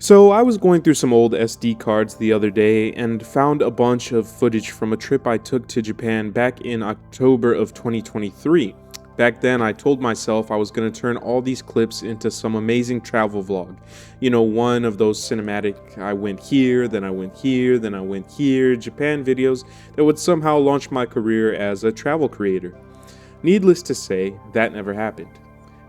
So I was going through some old SD cards the other day and found a bunch of footage from a trip I took to Japan back in October of 2023. Back then, I told myself I was going to turn all these clips into some amazing travel vlog. You know, one of those cinematic, I went here, then I went here, then I went here, Japan videos that would somehow launch my career as a travel creator. Needless to say, that never happened.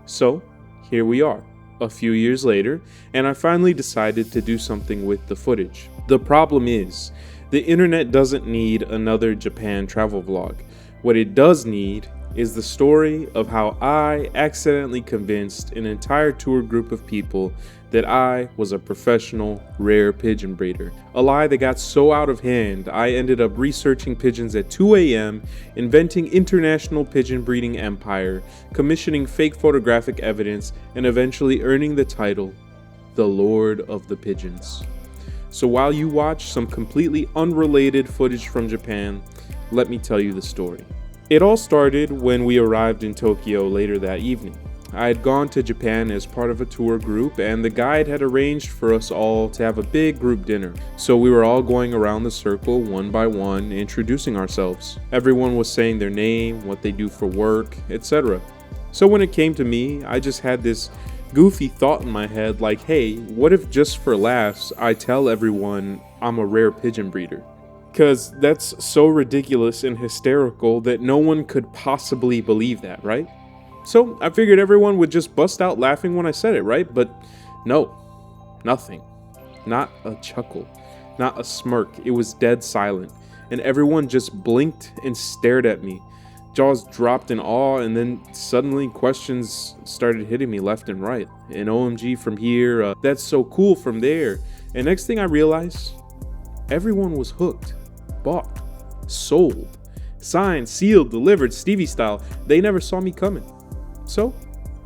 So, here we are, a few years later, and I finally decided to do something with the footage. The problem is, the internet doesn't need another Japan travel vlog. What it does need is the story of how I accidentally convinced an entire tour group of people that I was a professional rare pigeon breeder. A lie that got so out of hand, I ended up researching pigeons at 2 a.m., inventing international pigeon breeding empire, commissioning fake photographic evidence, and eventually earning the title, the Lord of the Pigeons. So while you watch some completely unrelated footage from Japan, let me tell you the story. It all started when we arrived in Tokyo later that evening. I had gone to Japan as part of a tour group, and the guide had arranged for us all to have a big group dinner. So we were all going around the circle one by one, introducing ourselves. Everyone was saying their name, what they do for work, etc. So when it came to me, I just had this goofy thought in my head like, hey, what if just for laughs, I tell everyone I'm a rare pigeon breeder? Because that's so ridiculous and hysterical that no one could possibly believe that, right? So I figured everyone would just bust out laughing when I said it, right? But no, nothing. Not a chuckle, not a smirk. It was dead silent, and everyone just blinked and stared at me. Jaws dropped in awe, and then suddenly questions started hitting me left and right. An OMG from here, that's so cool from there. And next thing I realized, everyone was hooked, bought, sold, signed, sealed, delivered, Stevie style. They never saw me coming. So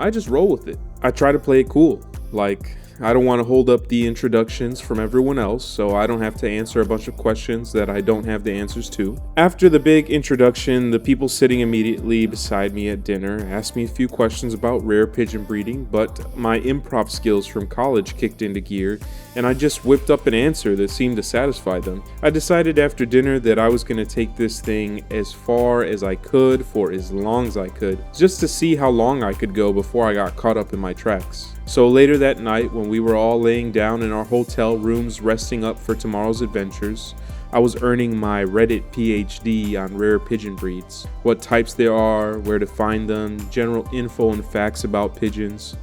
I just roll with it. I try to play it cool. Like, I don't want to hold up the introductions from everyone else, so I don't have to answer a bunch of questions that I don't have the answers to. After the big introduction, the people sitting immediately beside me at dinner asked me a few questions about rare pigeon breeding, but my improv skills from college kicked into gear, and I just whipped up an answer that seemed to satisfy them. I decided after dinner that I was going to take this thing as far as I could for as long as I could, just to see how long I could go before I got caught up in my tracks. So later that night, when we were all laying down in our hotel rooms resting up for tomorrow's adventures, I was earning my Reddit PhD on rare pigeon breeds, what types there are, where to find them, general info and facts about pigeons.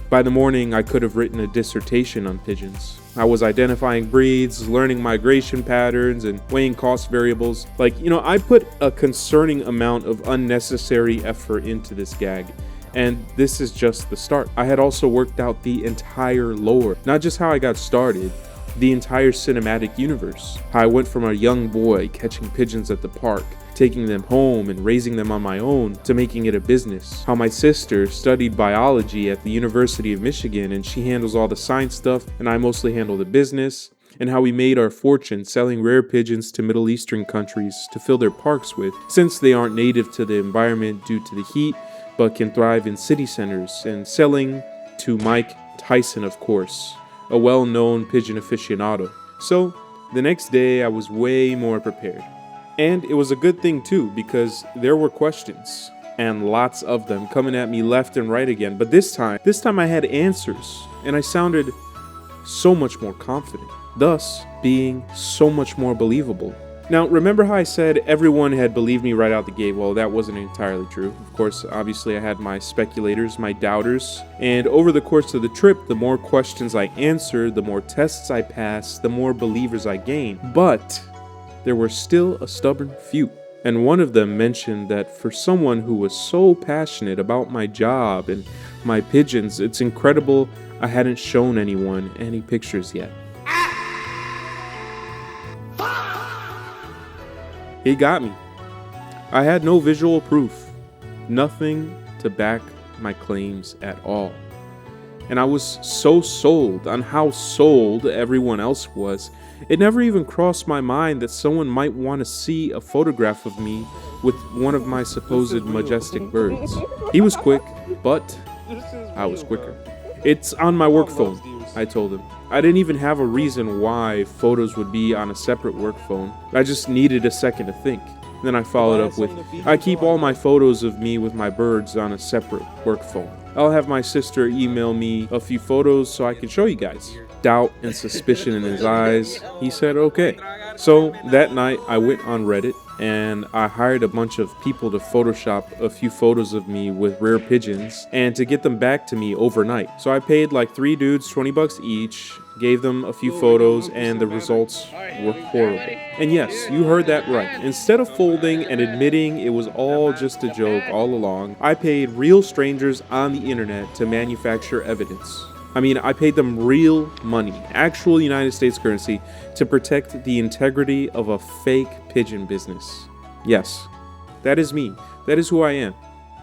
By the morning, I could have written a dissertation on pigeons. I was identifying breeds, learning migration patterns, and weighing cost variables. I put a concerning amount of unnecessary effort into this gag. And this is just the start. I had also worked out the entire lore, not just how I got started, the entire cinematic universe. How I went from a young boy catching pigeons at the park, taking them home and raising them on my own, to making it a business. How my sister studied biology at the University of Michigan and she handles all the science stuff and I mostly handle the business. And how we made our fortune selling rare pigeons to Middle Eastern countries to fill their parks with, since they aren't native to the environment due to the heat, but can thrive in city centers, and selling to Mike Tyson, of course, a well-known pigeon aficionado. So the next day I was way more prepared. And it was a good thing too, because there were questions, and lots of them coming at me left and right again. But this time I had answers, and I sounded so much more confident, thus being so much more believable. Now, remember how I said everyone had believed me right out the gate? Well, that wasn't entirely true. Of course, obviously I had my speculators, my doubters, and over the course of the trip, the more questions I answered, the more tests I passed, the more believers I gained. But there were still a stubborn few. And one of them mentioned that for someone who was so passionate about my job and my pigeons, it's incredible I hadn't shown anyone any pictures yet. He got me. I had no visual proof, nothing to back my claims at all. And I was so sold on how sold everyone else was, it never even crossed my mind that someone might want to see a photograph of me with one of my supposed majestic birds. He was quick, but I was quicker. It's on my work phone, I told him. I didn't even have a reason why photos would be on a separate work phone. I just needed a second to think. Then I followed up with, I keep all my photos of me with my birds on a separate work phone. I'll have my sister email me a few photos so I can show you guys. Doubt and suspicion in his eyes, he said okay. So that night I went on Reddit and I hired a bunch of people to Photoshop a few photos of me with rare pigeons and to get them back to me overnight. So I paid like 3 dudes $20 each, gave them a few photos, and the results were horrible. And yes, you heard that right. Instead of folding and admitting it was all just a joke all along, I paid real strangers on the internet to manufacture evidence. I mean, I paid them real money, actual United States currency, to protect the integrity of a fake pigeon business. Yes, that is me. That is who I am.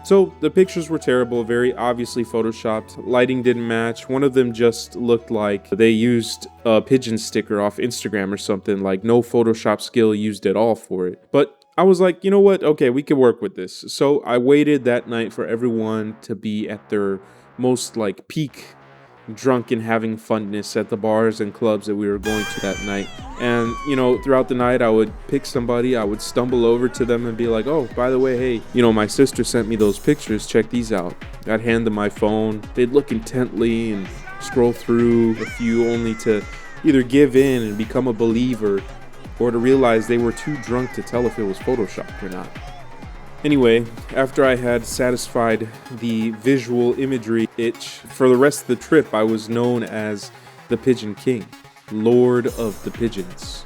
So the pictures were terrible, very obviously photoshopped. Lighting didn't match. One of them just looked like they used a pigeon sticker off Instagram or something, like no Photoshop skill used at all for it. But I was like, you know what? Okay, we can work with this. So I waited that night for everyone to be at their most like peak drunk and having funness at the bars and clubs that we were going to that night. And you know, throughout the night I would pick somebody, I would stumble over to them and be like, oh, by the way, hey, you know, my sister sent me those pictures, check these out. I'd hand them my phone, they'd look intently and scroll through a few, only to either give in and become a believer or to realize they were too drunk to tell if it was photoshopped or not. Anyway, after I had satisfied the visual imagery itch, for the rest of the trip I was known as the Pigeon King, Lord of the Pigeons.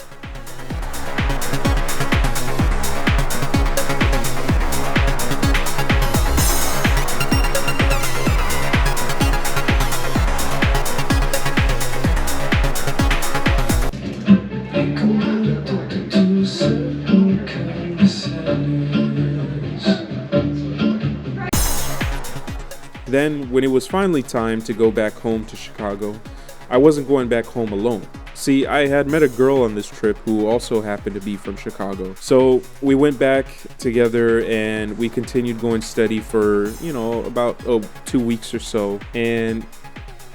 Then, when it was finally time to go back home to Chicago, I wasn't going back home alone. See, I had met a girl on this trip who also happened to be from Chicago. So we went back together and we continued going steady for, you know, about 2 weeks or so. And,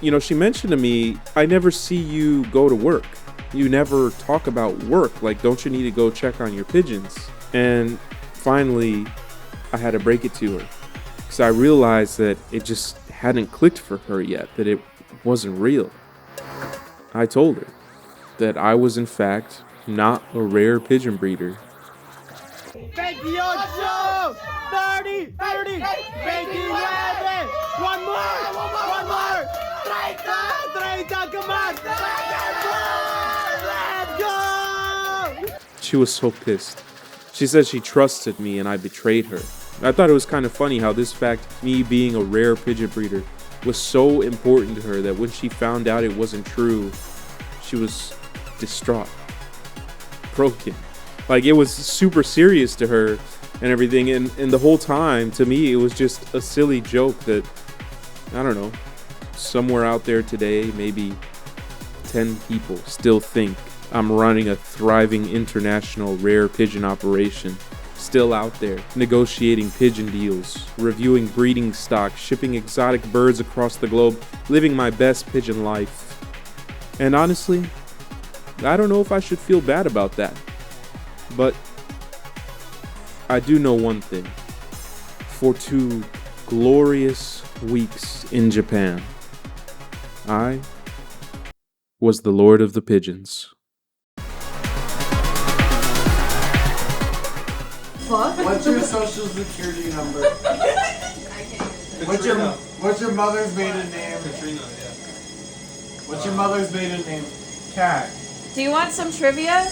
you know, she mentioned to me, I never see you go to work. You never talk about work. Like, don't you need to go check on your pigeons? And finally, I had to break it to her. So I realized that it just hadn't clicked for her yet, that it wasn't real. I told her that I was in fact not a rare pigeon breeder. 28, 30, 29, one more, 30, come on, let's go! She was so pissed. She said she trusted me and I betrayed her. I thought it was kind of funny how this fact, me being a rare pigeon breeder, was so important to her that when she found out it wasn't true, she was distraught, broken. Like, it was super serious to her and everything, and the whole time, to me, it was just a silly joke that, I don't know, somewhere out there today, maybe 10 people still think I'm running a thriving international rare pigeon operation. Still out there, negotiating pigeon deals, reviewing breeding stock, shipping exotic birds across the globe, living my best pigeon life. And honestly, I don't know if I should feel bad about that. But I do know one thing. For 2 glorious weeks in Japan, I was the Lord of the Pigeons. What's your social security number? What's your mother's maiden name? Katrina, yeah. What's your mother's maiden name? Cat. Do you want some trivia?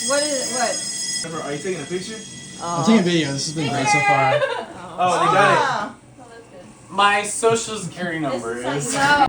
What is it? What? Are you taking a picture? I'm taking a video. This has been great so far. Oh, they got it. Oh, that's good. My social security number is. No.